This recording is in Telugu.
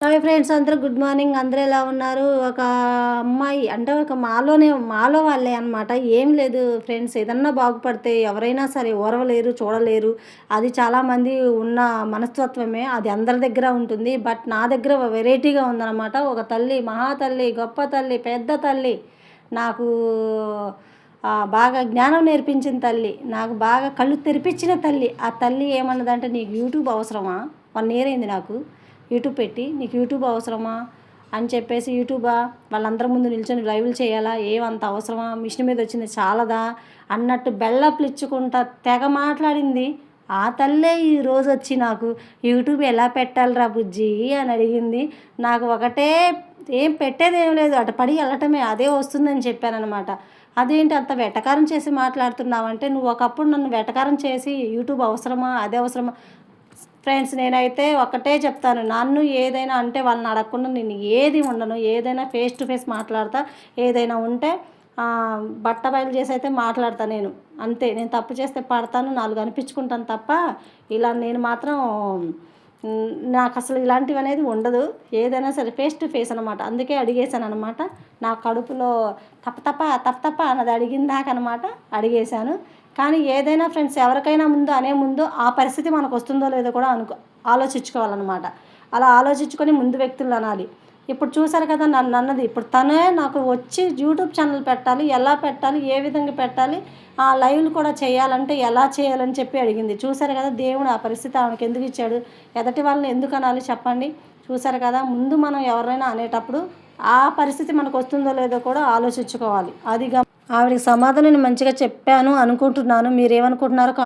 హాయ్ ఫ్రెండ్స్, అందరూ గుడ్ మార్నింగ్. అందరూ ఎలా ఉన్నారు? ఒక అమ్మాయి అంటే ఒక మాలో వాళ్ళే అనమాట. ఏం లేదు ఫ్రెండ్స్, ఏదన్నా బాగుపడితే ఎవరైనా సరే ఓర్వలేరు, చూడలేరు. అది చాలామంది ఉన్న మనస్తత్వమే. అది అందరి దగ్గర ఉంటుంది. బట్ నా దగ్గర వెరైటీగా ఉందన్నమాట. ఒక తల్లి, మహాతల్లి, గొప్ప తల్లి, పెద్ద తల్లి, నాకు బాగా జ్ఞానం నేర్పించిన తల్లి, నాకు బాగా కళ్ళు తెరిపించిన తల్లి. ఆ తల్లి ఏమన్నదంటే, నీకు యూట్యూబ్ అవసరమా? 1 ఇయర్ అయింది నాకు యూట్యూబ్ పెట్టి. నీకు యూట్యూబ్ అవసరమా అని చెప్పేసి, యూట్యూబా వాళ్ళందరి ముందు నిల్చొని లైవ్లు చేయాలా? ఏమంత అవసరమా? మిషన్ మీద వచ్చింది చాలదా అన్నట్టు బెల్లప్లు ఇచ్చుకుంటా తెగ మాట్లాడింది. ఆ తల్లే ఈరోజు వచ్చి నాకు యూట్యూబ్ ఎలా పెట్టాలిరా బుజ్జి అని అడిగింది. నాకు ఒకటే, ఏం పెట్టేది ఏం లేదు, అటు పడి వెళ్ళటమే, అదే వస్తుందని చెప్పానమాట. అదేంటి అంత వెటకారం చేసి మాట్లాడుతున్నావంటే, నువ్వు ఒకప్పుడు నన్ను వెటకారం చేసి యూట్యూబ్ అవసరమా, అదే అవసరమా? ఫ్రెండ్స్, నేనైతే ఒకటే చెప్తాను, నన్ను ఏదైనా అంటే వాళ్ళని అడగకుండా నేను ఏది ఉండను. ఏదైనా ఫేస్ టు ఫేస్ మాట్లాడతా. ఏదైనా ఉంటే బట్ట బయలు చేసి అయితే మాట్లాడతా నేను. అంతే. నేను తప్పు చేస్తే పడతాను, 4 అనిపించుకుంటాను తప్ప ఇలా నేను మాత్రం నాకు అసలు ఇలాంటివి అనేది ఉండదు. ఏదైనా సరే ఫేస్ టు ఫేస్ అనమాట. అందుకే అడిగేశాను అనమాట. నా కడుపులో తప్ప అన్నది అడిగిందాకనమాట అడిగేశాను. కానీ ఏదైనా ఫ్రెండ్స్, ఎవరికైనా ముందు ఆ పరిస్థితి మనకు వస్తుందో లేదో కూడా ఆలోచించుకోవాలన్నమాట. అలా ఆలోచించుకొని ముందు వ్యక్తులు అనాలి. ఇప్పుడు చూసారు కదా నన్ను అన్నది. ఇప్పుడు తనే నాకు వచ్చి యూట్యూబ్ ఛానల్ పెట్టాలి, ఎలా పెట్టాలి, ఏ విధంగా పెట్టాలి, ఆ లైవ్లు కూడా చేయాలంటే ఎలా చేయాలని చెప్పి అడిగింది. చూసారు కదా, దేవుడు ఆ పరిస్థితి ఆమెకు ఎందుకు ఇచ్చాడు? ఎదటి వాళ్ళని ఎందుకు అనాలి చెప్పండి? చూసారు కదా, ముందు మనం ఎవరైనా అనేటప్పుడు ఆ పరిస్థితి మనకు వస్తుందో లేదో కూడా ఆలోచించుకోవాలి. ఆవిడకి సమాధానం మంచిగా చెప్పాను అనుకుంటున్నాను. మీరేమనుకుంటున్నారో